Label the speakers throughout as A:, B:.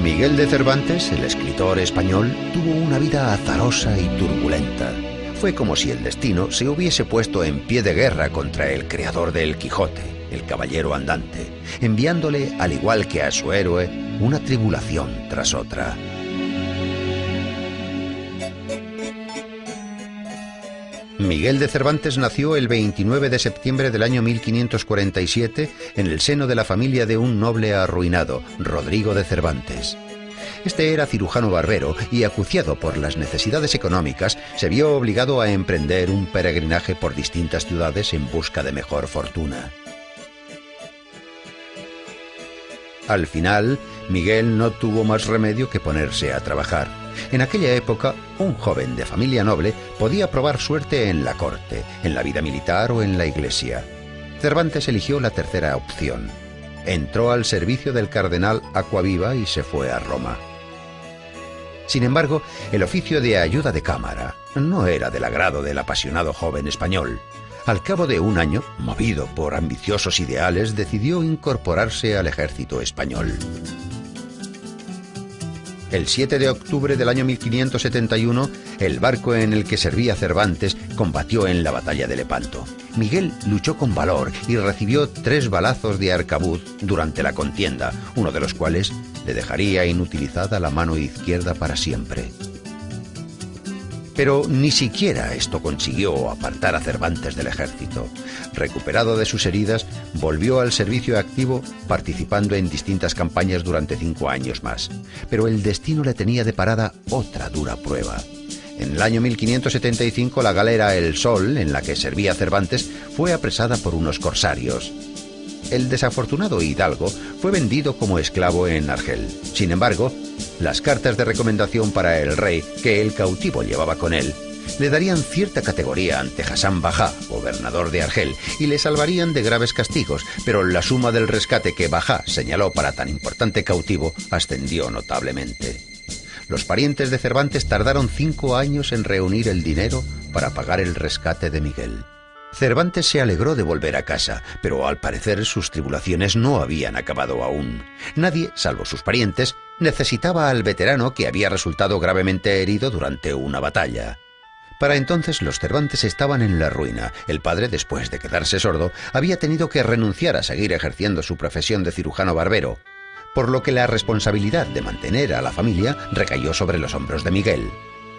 A: Miguel de Cervantes, el escritor español, tuvo una vida azarosa y turbulenta. Fue como si el destino se hubiese puesto en pie de guerra contra el creador de El Quijote, el caballero andante, enviándole, al igual que a su héroe, una tribulación tras otra. Miguel de Cervantes nació el 29 de septiembre del año 1547 en el seno de la familia de un noble arruinado, Rodrigo de Cervantes. Este era cirujano barbero y, acuciado por las necesidades económicas, se vio obligado a emprender un peregrinaje por distintas ciudades en busca de mejor fortuna. Al final, Miguel no tuvo más remedio que ponerse a trabajar. En aquella época, un joven de familia noble podía probar suerte en la corte, en la vida militar o en la iglesia. Cervantes eligió la tercera opción. Entró al servicio del cardenal Acquaviva y se fue a Roma. Sin embargo, el oficio de ayuda de cámara no era del agrado del apasionado joven español. Al cabo de un año, movido por ambiciosos ideales, decidió incorporarse al ejército español. El 7 de octubre del año 1571, el barco en el que servía Cervantes combatió en la batalla de Lepanto. Miguel luchó con valor y recibió 3 balazos de arcabuz durante la contienda, uno de los cuales le dejaría inutilizada la mano izquierda para siempre. Pero ni siquiera esto consiguió apartar a Cervantes del ejército. Recuperado de sus heridas, volvió al servicio activo, participando en distintas campañas durante 5 años más. Pero el destino le tenía deparada otra dura prueba. En el año 1575, la galera El Sol, en la que servía Cervantes, fue apresada por unos corsarios. El desafortunado hidalgo fue vendido como esclavo en Argel. Sin embargo, las cartas de recomendación para el rey que el cautivo llevaba con él le darían cierta categoría ante Hasan Bajá, gobernador de Argel, y le salvarían de graves castigos, pero la suma del rescate que Bajá señaló para tan importante cautivo ascendió notablemente. Los parientes de Cervantes tardaron 5 años en reunir el dinero para pagar el rescate de Miguel. Cervantes se alegró de volver a casa, pero al parecer sus tribulaciones no habían acabado aún. Nadie, salvo sus parientes, necesitaba al veterano que había resultado gravemente herido durante una batalla. Para entonces los Cervantes estaban en la ruina. El padre, después de quedarse sordo, había tenido que renunciar a seguir ejerciendo su profesión de cirujano barbero, por lo que la responsabilidad de mantener a la familia recayó sobre los hombros de Miguel.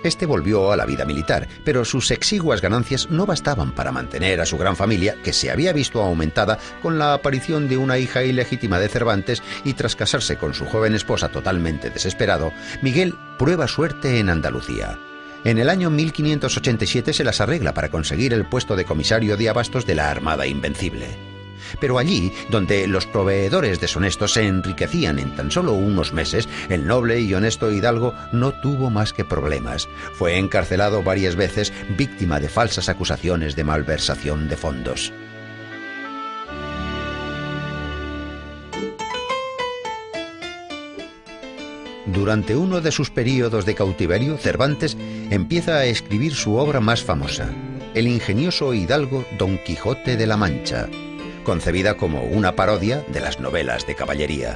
A: Este volvió a la vida militar, pero sus exiguas ganancias no bastaban para mantener a su gran familia, que se había visto aumentada con la aparición de una hija ilegítima de Cervantes, y tras casarse con su joven esposa totalmente desesperado, Miguel prueba suerte en Andalucía. En el año 1587 se las arregla para conseguir el puesto de comisario de abastos de la Armada Invencible. Pero allí, donde los proveedores deshonestos se enriquecían en tan solo unos meses, el noble y honesto hidalgo no tuvo más que problemas. Fue encarcelado varias veces, víctima de falsas acusaciones de malversación de fondos. Durante uno de sus períodos de cautiverio, Cervantes empieza a escribir su obra más famosa, el ingenioso hidalgo Don Quijote de la Mancha, concebida como una parodia de las novelas de caballería.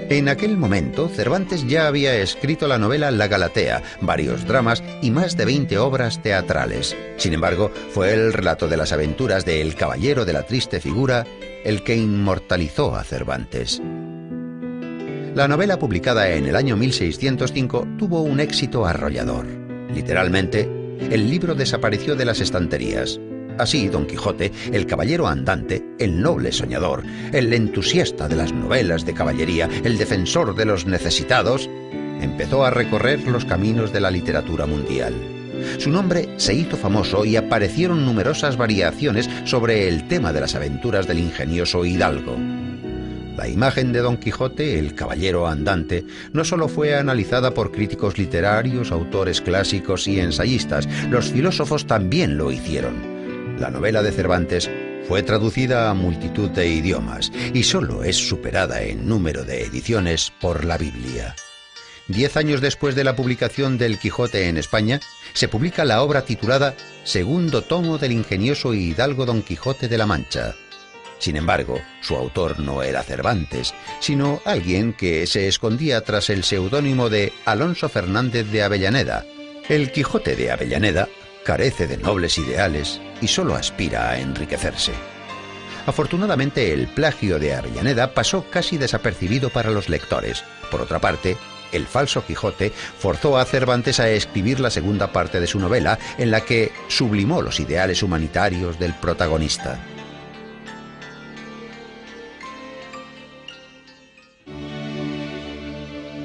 A: En aquel momento, Cervantes ya había escrito la novela La Galatea, varios dramas y más de 20 obras teatrales. Sin embargo, fue el relato de las aventuras de El Caballero de la Triste Figura el que inmortalizó a Cervantes. La novela, publicada en el año 1605, tuvo un éxito arrollador. Literalmente, el libro desapareció de las estanterías. Así, Don Quijote, el caballero andante, el noble soñador, el entusiasta de las novelas de caballería, el defensor de los necesitados, empezó a recorrer los caminos de la literatura mundial. Su nombre se hizo famoso y aparecieron numerosas variaciones sobre el tema de las aventuras del ingenioso hidalgo. La imagen de Don Quijote, el caballero andante, no solo fue analizada por críticos literarios, autores clásicos y ensayistas, los filósofos también lo hicieron. La novela de Cervantes fue traducida a multitud de idiomas y solo es superada en número de ediciones por la Biblia. 10 años después de la publicación del Quijote en España, se publica la obra titulada Segundo tomo del ingenioso hidalgo Don Quijote de la Mancha. Sin embargo, su autor no era Cervantes, sino alguien que se escondía tras el seudónimo de Alonso Fernández de Avellaneda. El Quijote de Avellaneda carece de nobles ideales y solo aspira a enriquecerse. Afortunadamente, el plagio de Avellaneda pasó casi desapercibido para los lectores. Por otra parte, el falso Quijote forzó a Cervantes a escribir la segunda parte de su novela, en la que sublimó los ideales humanitarios del protagonista.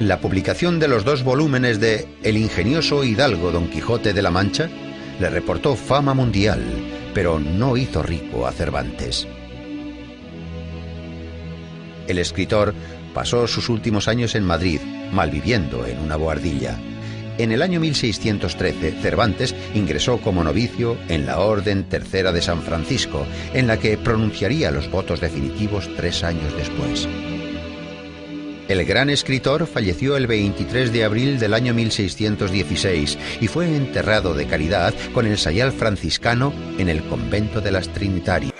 A: La publicación de los 2 volúmenes de El ingenioso hidalgo Don Quijote de la Mancha le reportó fama mundial, pero no hizo rico a Cervantes. El escritor pasó sus últimos años en Madrid, malviviendo en una bohardilla. En el año 1613, Cervantes ingresó como novicio en la Orden Tercera de San Francisco, en la que pronunciaría los votos definitivos 3 años después. El gran escritor falleció el 23 de abril del año 1616 y fue enterrado de caridad con el sayal franciscano en el convento de las Trinitarias.